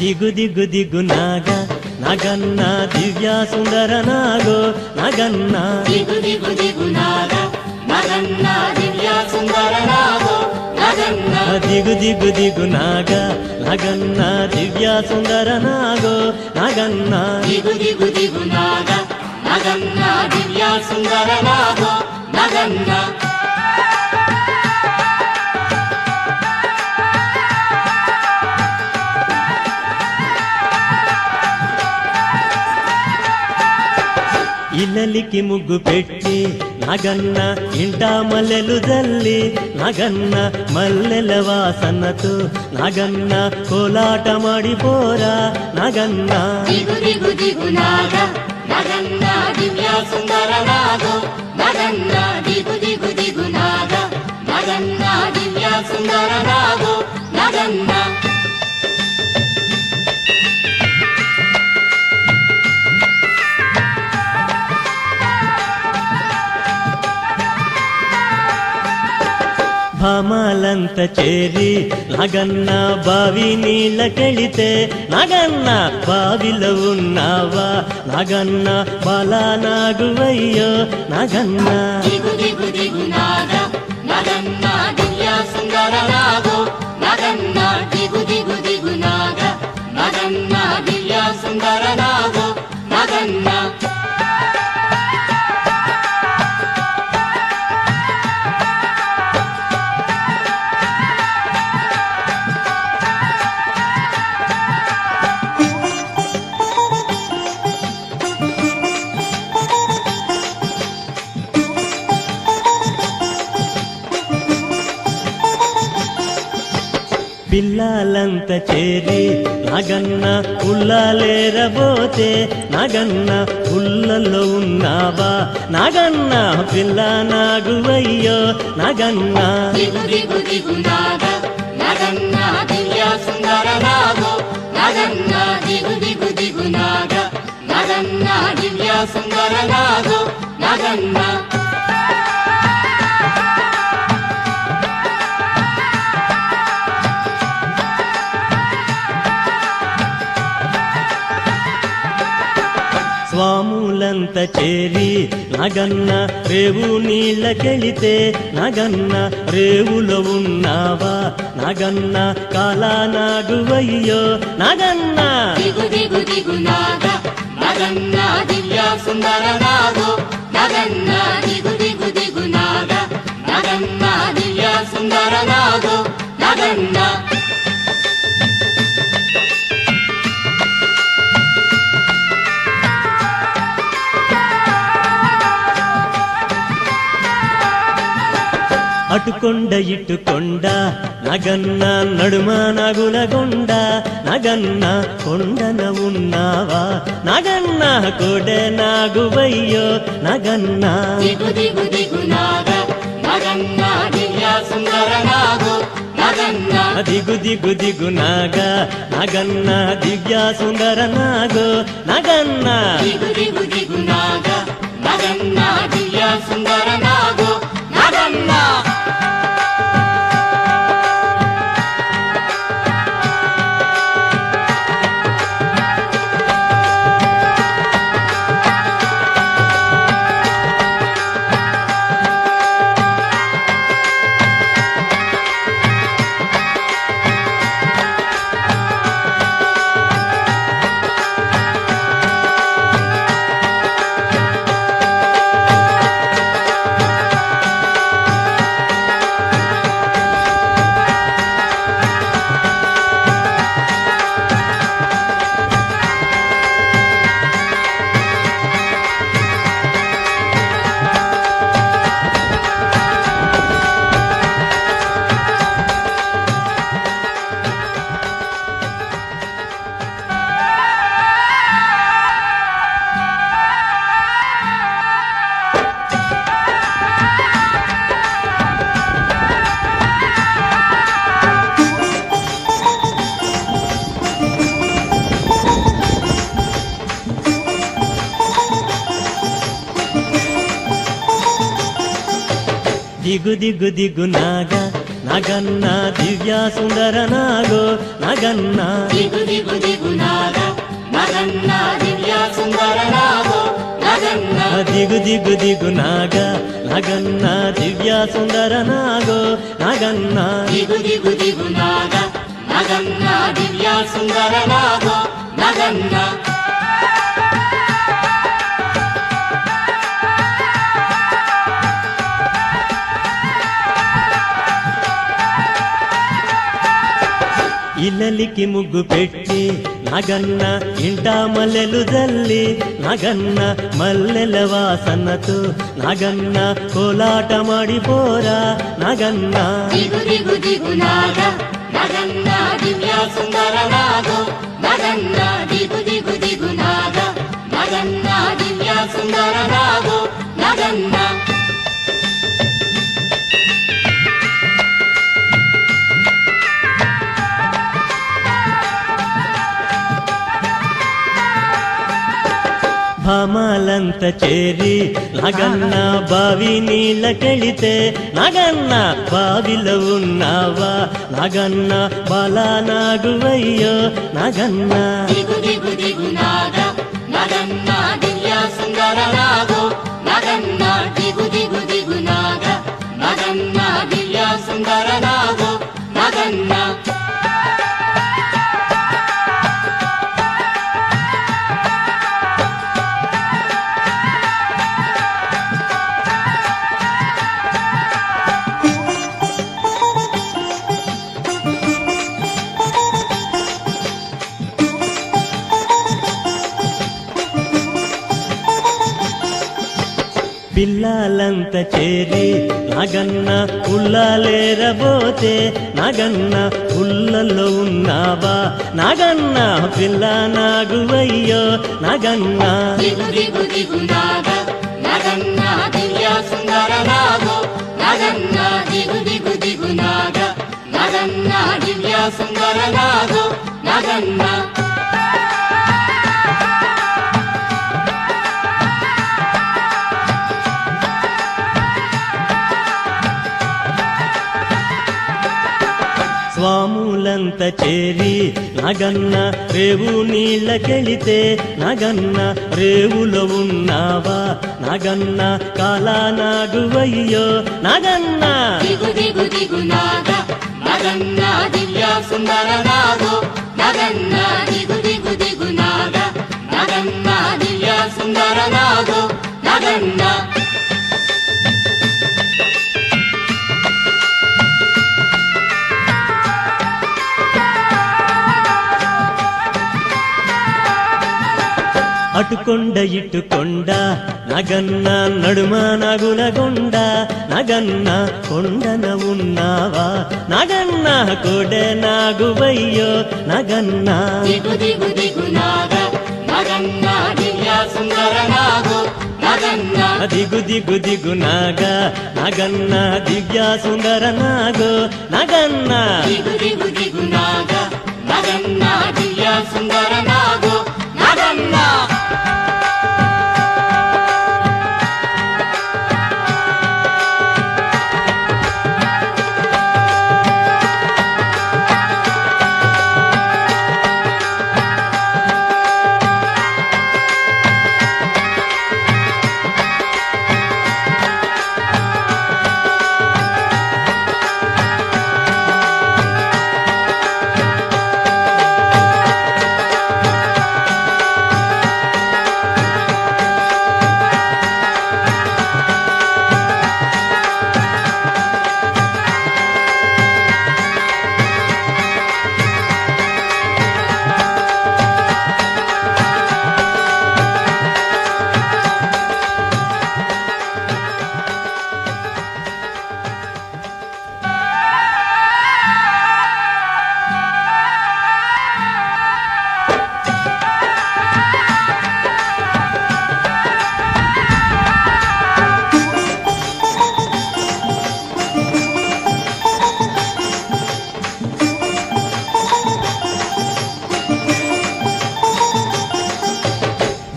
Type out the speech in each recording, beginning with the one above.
ದಿಗು ದಿಗು ದಿಗು ನಾಗ ನಗನ್ನ ದಿವ್ಯ ಸುಂದರ ನಾಗೋ ನಗನ್ನ ದಿಗು ದಿಗು ದಿಗು ನಾಗ ನಗನ್ನ ದಿವ್ಯ ಸುಂದರ ನಾಗೋ ನಗನ್ನ ದಿಗು ದಿಗು ದಿಗು ನಾಗ ನಗನ್ನ ದಿವ್ಯ ಸುಂದರ ನಾಗೋ ನಗನ್ನ ದಿಗು ದಿಗು ದಿಗು ನಾಗ ನಗನ್ನ ದಿವ್ಯ ಸುಂದರ ನಾಗೋ ನಗನ್ನ ఇల్లలికి ముగ్గు పెట్టి నగన్న ఇంట మల్లెలు జల్లి నగన్న మల్లెల వాసనతో నగన్న కోలాట ಮಾಡಿపోరా నగన్న ದಿಗು ದಿಗು ದಿಗು ನಾಗ ನಗನ್ನ ದಿವ್ಯ ಸುಂದರ ನಾಗೋ ನಗನ್ನ ದಿಗು ದಿಗು ದಿಗು ನಾಗ ನಗನ್ನ ದಿವ್ಯ ಸುಂದರ ನಾಗೋ ನಗನ್ನ భామాలంత చేరి నగన్న బావి నీళ్ళ కెళితే నగన్న బావిలో ఉన్నావా నగన్న బాలా నాగువయ్యో నగన్న ದಿಗು ದಿಗು ದಿಗು ನಾಗ ನಗನ್ನ ದಿವ್ಯ ಸುಂದರ ನಾಗೋ ನಗನ್ನ ದಿಗು ದಿಗು ದಿಗು ನಾಗ ನಗನ್ನ ದಿವ್ಯ ಸುಂದರ ನಾಗೋ ನಗನ್ನ పిల్లలంత చేరి నగన్న ఉల్లాలేరబోతే నగన్న ఉల్లలో ఉన్నావా నగన్న పిల్ల నాగువయ్యో నగన్న ದಿಗು ದಿಗು ದಿಗು ನಾಗ ನಗನ್ನ ದಿವ್ಯ ಸುಂದರ ನಾಗೋ ನಗನ್ನ ದಿಗು ದಿಗು ದಿಗು ನಾಗ ನಗನ್ನ ದಿವ್ಯ ಸುಂದರ ನಾಗೋ ನಗನ್ನ స్వాములంత చేరి నగన్న రేవు నీళ్ళ కెళితే నగన్న రేవులో ఉన్నావా నగన్న కాలా నాగువయ్యో నగన్న ದಿಗು ದಿಗು ದಿಗು ನಾಗ ನಗನ್ನ ದಿವ್ಯ ಸುಂದರ ನಾಗೋ ನಗನ್ನ ದಿಗು ದಿಗು ದಿಗು ನಾಗ ನಗನ್ನ ದಿವ್ಯ ಸುಂದರ ನಾಗೋ ನಗನ್ನ అటుకొండ ఇటుకొండ నగన్న నడుమ నగులగొండ నగన్న కొండన ఉన్నావా నగన్న కొడె నాగువయ్యో నగన్న ದಿಗು ದಿಗು ದಿಗು ನಾಗ ನಗನ್ನ ದಿವ್ಯ ಸುಂದರ ನಾಗೋ ನಗನ್ನ ದಿಗು ದಿಗು ದಿಗು ನಾಗ ನಗನ್ನ ದಿವ್ಯ ಸುಂದರ ನಾಗೋ ನಗನ್ನ ದಿಗು ದಿಗು ದಿಗು ನಾಗ ನಗನ್ನ ದಿವ್ಯ ಸುಂದರ ನಾಗೋ ನಗನ್ನ ದಿಗು ದಿಗು ದಿಗು ನಾಗ నగన్న దివ్య సుందర నాగో నగన్న దిగు దిగు దిగు నాగ నగన్న దివ్య సుందర నాగో నగన్న దిగు దిగు దిగు నాగ నగన్న దివ్య సుందర నాగో నగన్న దిగు దిగు దిగు నాగ నగన్న దివ్య సుందర నాగో నగన్న ఇల్లలికి ముగ్గు పెట్టి నగన్న ఇంట మల్లెలు జల్లి నగన్న మల్లెల వాసనతో నగన్న కోలాట మాడిపోరా నగన్న దిగు దిగు దిగు నాగ నగన్న దివ్య సుందర నాగో నగన్న దిగు దిగు దిగు నాగ నగన్న దివ్య సుందర నాగో నగన్న భామాలంత చేరి నగన్న బావి నీళ్ళకెళితే నగన్న బావిలో ఉన్నావా నగన్న బాలానాగువయ్యో నగన్న దిగు దిగు దిగు నాగ నగన్న దివ్య సుందర నాగో నగన్న దిగు దిగు దిగు నాగ నగన్న దివ్య సుందర నాగో నగన్న పిల్లలంత చేరి నగన్న ఉల్లాలేరబోతే నగన్న ఉల్లలో ఉన్నావా నగన్న పిల్ల నాగువయ్యో నగన్న దిగు దిగు దిగు నాగ నగన్న దివ్య సుందర నాగో నగన్న దిగు దిగు దిగు నాగ నగన్న దివ్య సుందర నాగో నగన్న స్వాములంత చేరి నగన్న రేవు నీళ్ళకెళితే నగన్న రేవులో ఉన్నావా నగన్న కాలానాగువయ్యో నగన్న దిగు దిగు దిగు నాగ నగన్న దివ్య సుందర నాగో నగన్న దిగు దిగు దిగు నాగ నగన్న దివ్య సుందర నాగో నగన్న అటుకొండ ఇటుకొండ నగన్న నడుమ నగులగొండ నగన్న కొండన ఉన్నావా నగన్న కోడె నాగువయ్యో నగన్న దిగు దిగు దిగు నాగ నగన్న దివ్య సుందర నాగో నగన్న దిగు దిగు దిగు నాగ నగన్న దివ్య సుందర నాగో నగన్న దిగు దిగు దిగు నాగ నగన్న దివ్య సుందర నాగో నగన్న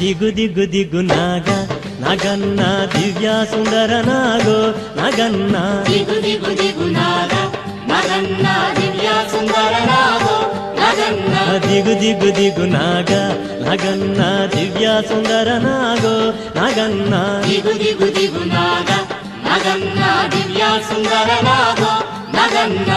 దిగు దిగు దిగు నాగ నగన్న దివ్య సుందర నాగో నగన్న దిగు దిగు దిగు నాగ దిగు దిగు దిగు నాగ నాగన్న దివ్య సుందర నాగో నాగన్న దిగు దిగు దిగు నాగ నగన్న దివ్య సుందర నాగో నగన్న